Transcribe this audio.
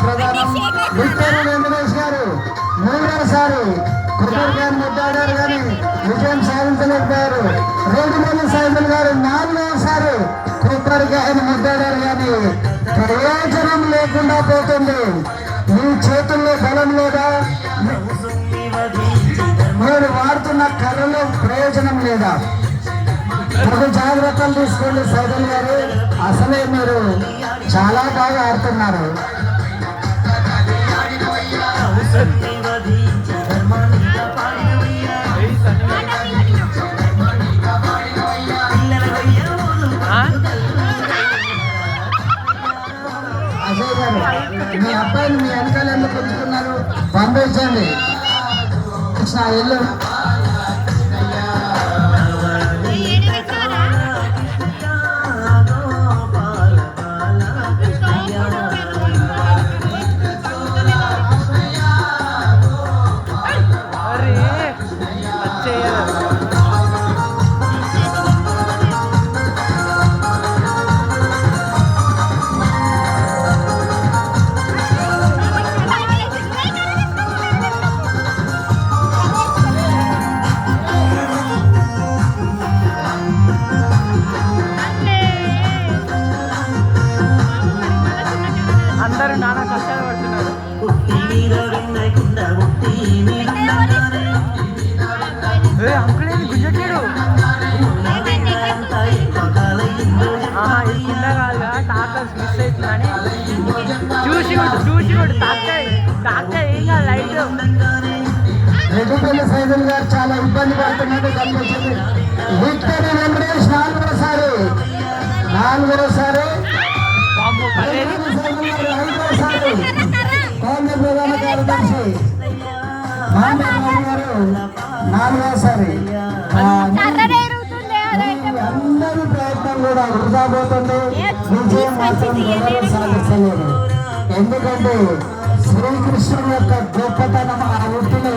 ప్రధానం విక్టరీ వెంకటేష్ గారు మూడోసారి కొబ్బరికాయను ముద్దాడారు కానీ విజయం సాధించలేకపోయారు. రెడ్డిమల్లి సైదుల్ గారు నాలుగోసారి కొబ్బరికాయను ముద్దాడారు కానీ ప్రయోజనం లేకుండా పోతుంది. మీ చేతుల్లో బలం లేదా? మీరు వాడుతున్న కర్రలో ప్రయోజనం లేదా? ఒక జాగ్రత్తలు తీసుకోండి సైదుల్ గారు. అసలే మీరు చాలా బాగా ఆడుతున్నారు. అజయ్ గారు, మీ అబ్బాయిని మీ వెనకాల ఎందుకు ఉంచుకున్నారు? పంపించండి. కృష్ణ ఇల్లు అందరూ నానా కష్టాలు పడుతున్నారు. అంకులేని గుంజట్లేడు. ఇది కింద కాదుగా టాకర్స్ మిస్ అవుతుందని చూసి కూడా తాకాయ ఏం కాదు లైట్. రెడ్డిపల్లి సైదుల్ గారు చాలా ఇబ్బంది పడుతున్నట్టు కనిపించింది. విక్టరీ వెంకటేష్ నాలుగోసారి కాంగ్రెస్ ప్రధాన కార్యదర్శి మహమ్మద్ గారు నాలుగోసారి. అందరి ప్రయత్నం కూడా వృధా పోతుంది. విజయం మాత్రం ఎవరు సాధించలేరు. ఎందుకంటే శ్రీకృష్ణుని యొక్క గొప్పతనం ఆ వృత్తిలో